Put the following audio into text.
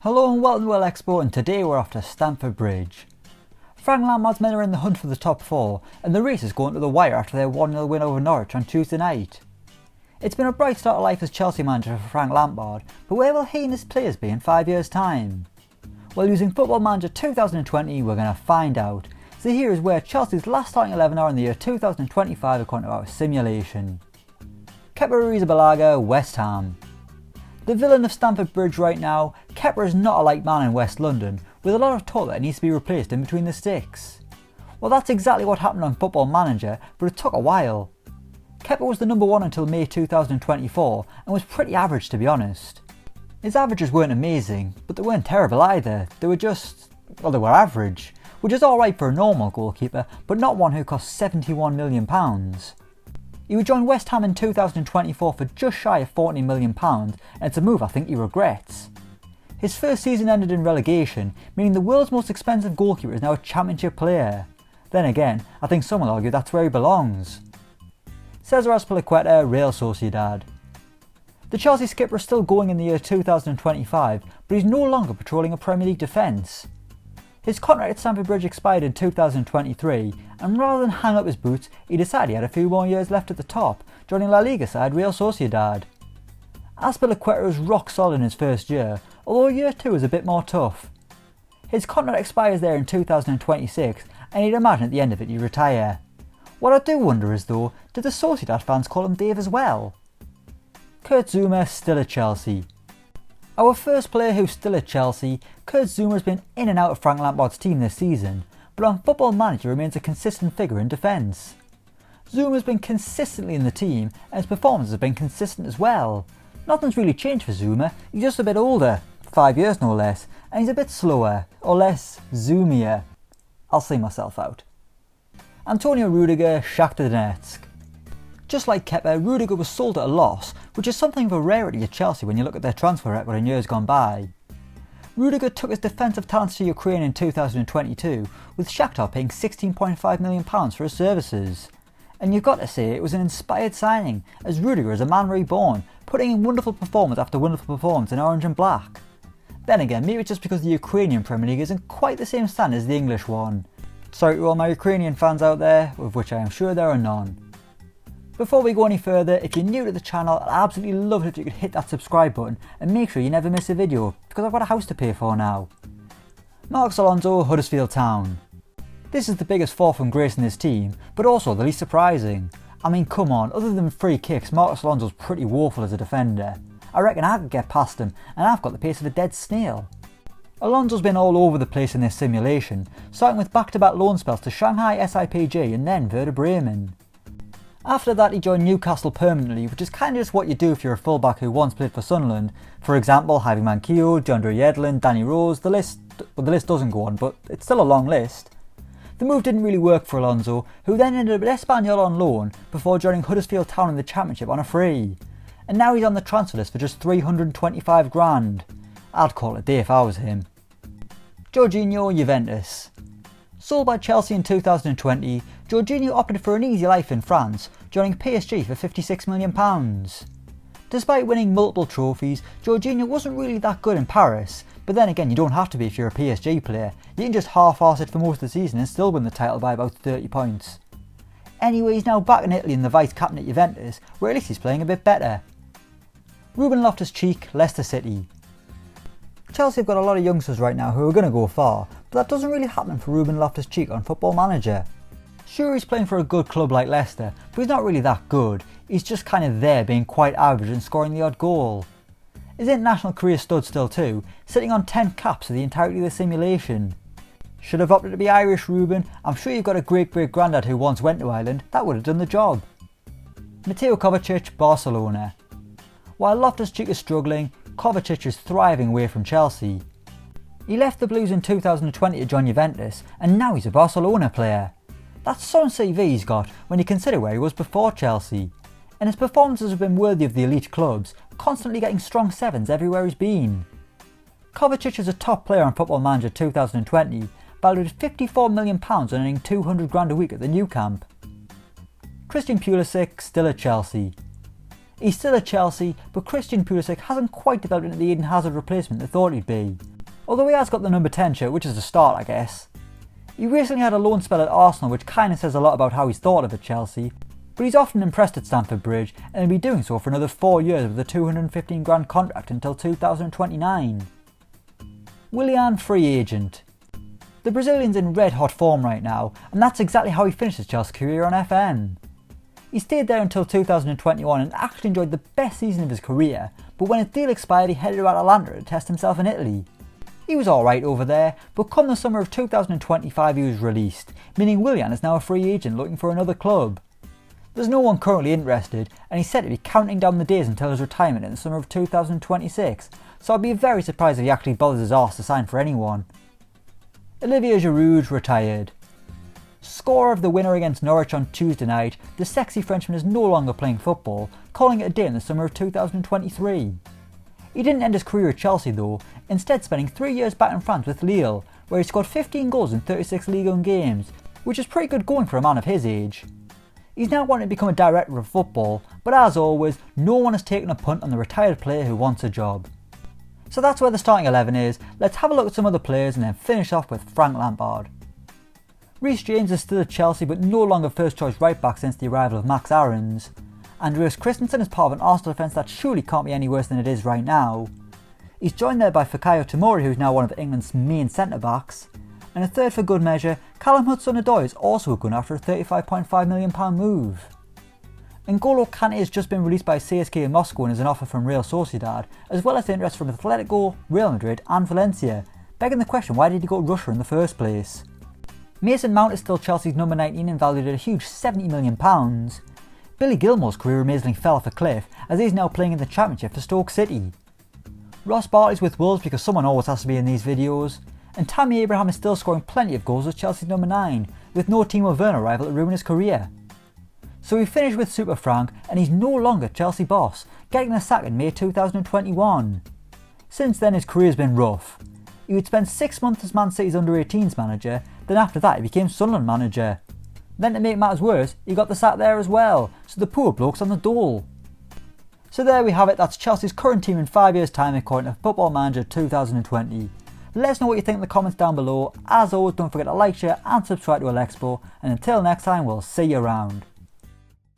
Hello and welcome to Elecspo, and today we're off to Stamford Bridge. Frank Lampard's men are in the hunt for the top four, and the race is going to the wire after their 1-0 win over Norwich on Tuesday night. It's been a bright start of life as Chelsea manager for Frank Lampard, but where will he and his players be in 5 years' time? Well, using Football Manager 2020, we're going to find out. So here is where Chelsea's last starting 11 are in the year 2025 according to our simulation. Kepa, West Ham. The villain of Stamford Bridge right now, Kepa is not a liked man in West London, with a lot of talk that he needs to be replaced in between the sticks. Well, that's exactly what happened on Football Manager, but it took a while. Kepa was the number one until May 2024 and was pretty average, to be honest. His averages weren't amazing, but they weren't terrible either. They were they were average, which is alright for a normal goalkeeper, but not one who cost £71 million. He would join West Ham in 2024 for just shy of £40 million, and it's a move I think he regrets. His first season ended in relegation, meaning the world's most expensive goalkeeper is now a championship player. Then again, I think some will argue that's where he belongs. Cesar Azpilicueta, Real Sociedad. The Chelsea skipper is still going in the year 2025, but he's no longer patrolling a Premier League defence. His contract at Stamford Bridge expired in 2023, and rather than hang up his boots, he decided he had a few more years left at the top, joining La Liga side Real Sociedad. Azpilicueta was rock solid in his first year, although year 2 is a bit more tough. His contract expires there in 2026, and you'd imagine at the end of it he'd retire. What I do wonder is though, did the Sociedad fans call him Dave as well? Kurt Zouma still at Chelsea. Our first player who's still at Chelsea, Kurt Zouma has been in and out of Frank Lampard's team this season, but on Football Manager remains a consistent figure in defence. Zouma has been consistently in the team, and his performances have been consistent as well. Nothing's really changed for Zouma, he's just a bit older, 5 years no less, and he's a bit slower, or less zoomier. I'll see myself out. Antonio Rudiger, Shakhtar Donetsk. Just like Kepa, Rudiger was sold at a loss, which is something of a rarity at Chelsea when you look at their transfer record in years gone by. Rudiger took his defensive talents to Ukraine in 2022, with Shakhtar paying £16.5 million for his services. And you've got to say it was an inspired signing, as Rudiger is a man reborn, putting in wonderful performance after wonderful performance in orange and black. Then again, maybe it's just because the Ukrainian Premier League isn't quite the same standard as the English one. Sorry to all my Ukrainian fans out there, of which I am sure there are none. Before we go any further, if you're new to the channel, I'd absolutely love it if you could hit that subscribe button and make sure you never miss a video, because I've got a house to pay for now. Alonso, Huddersfield Town. This is the biggest fall from grace in this team, but also the least surprising. I mean, come on, other than free kicks, Alonso's pretty woeful as a defender. I reckon I could get past him, and I've got the pace of a dead snail. Alonso's been all over the place in this simulation, starting with back-to-back loan spells to Shanghai SIPG and then Werder Bremen. After that he joined Newcastle permanently, which is kind of just what you do if you're a fullback who once played for Sunderland. For example, Javi Manquillo, Jandre Yedlin, Danny Rose, the list doesn't go on, but it's still a long list. The move didn't really work for Alonso, who then ended up at Espanyol on loan before joining Huddersfield Town in the Championship on a free. And now he's on the transfer list for just 325 grand. I'd call it a day if I was him. Jorginho, Juventus. Sold by Chelsea in 2020, Jorginho opted for an easy life in France, joining PSG for £56 million. Despite winning multiple trophies, Jorginho wasn't really that good in Paris, but then again you don't have to be if you're a PSG player, you can just half-arse it for most of the season and still win the title by about 30 points. Anyway, he's now back in Italy in the vice-captain at Juventus, where at least he's playing a bit better. Ruben Loftus-Cheek, Leicester City. Chelsea have got a lot of youngsters right now who are going to go far, but that doesn't really happen for Ruben Loftus-Cheek on Football Manager. Sure, he's playing for a good club like Leicester, but he's not really that good. He's just kind of there, being quite average and scoring the odd goal. His international career stood still too, sitting on 10 caps for the entirety of the simulation. Should have opted to be Irish, Ruben. I'm sure you've got a great-great-granddad who once went to Ireland. That would have done the job. Mateo Kovacic, Barcelona. While Loftus-Cheek is struggling, Kovacic is thriving away from Chelsea. He left the Blues in 2020 to join Juventus, and now he's a Barcelona player. That's some CV he's got when you consider where he was before Chelsea. And his performances have been worthy of the elite clubs, constantly getting strong sevens everywhere he's been. Kovacic is a top player on Football Manager 2020, valued at £54 million and earning 200 grand a week at the new camp. Christian Pulisic, still at Chelsea. He's still at Chelsea, but Christian Pulisic hasn't quite developed into the Eden Hazard replacement they thought he'd be. although he has got the number 10 shirt, which is a start I guess. He recently had a loan spell at Arsenal, which kinda says a lot about how he's thought of at Chelsea, but he's often impressed at Stamford Bridge and will be doing so for another 4 years with a £215,000 contract until 2029. Willian, free agent. The Brazilian's in red hot form right now, and that's exactly how he finished his Chelsea career on FM. He stayed there until 2021 and actually enjoyed the best season of his career, but when his deal expired he headed to Atalanta to test himself in Italy. He was alright over there, but come the summer of 2025 he was released, meaning Willian is now a free agent looking for another club. There's no one currently interested, and he's said to be counting down the days until his retirement in the summer of 2026, so I'd be very surprised if he actually bothers his arse to sign for anyone. Olivier Giroud retired. Scorer of the winner against Norwich on Tuesday night, the sexy Frenchman is no longer playing football, calling it a day in the summer of 2023. He didn't end his career at Chelsea though, instead spending 3 years back in France with Lille, where he scored 15 goals in 36 Ligue 1 games, which is pretty good going for a man of his age. He's now wanting to become a director of football, but as always, no one has taken a punt on the retired player who wants a job. So that's where the starting 11 is. Let's have a look at some other players and then finish off with Frank Lampard. Reece James is still at Chelsea but no longer first choice right back since the arrival of Max Aarons. Andreas Christensen is part of an Arsenal defence that surely can't be any worse than it is right now. He's joined there by Fikayo Tomori, who's now one of England's main centre backs. And a third for good measure, Callum Hudson-Odoi is also a gun after a £35.5 million move. N'Golo Kante has just been released by CSK in Moscow and is an offer from Real Sociedad, as well as interest from Atletico, Real Madrid and Valencia, begging the question, why did he go to Russia in the first place? Mason Mount is still Chelsea's number 19 and valued at a huge £70 million. Billy Gilmour's career amazingly fell off a cliff, as he's now playing in the Championship for Stoke City. Ross Barkley's with Wolves because someone always has to be in these videos, and Tammy Abraham is still scoring plenty of goals as Chelsea's number 9, with no Timo Werner rival to ruin his career. So we finish with Super Frank, and he's no longer Chelsea boss, getting the sack in May 2021. Since then his career has been rough. He would spend 6 months as Man City's under-18s manager, then after that he became Sunderland manager. Then to make matters worse, he got the sack there as well, so the poor bloke's on the dole. So there we have it, that's Chelsea's current team in 5 years time according to Football Manager 2020. Let us know what you think in the comments down below. As always, don't forget to like, share and subscribe to Elecspo, and until next time we'll see you around.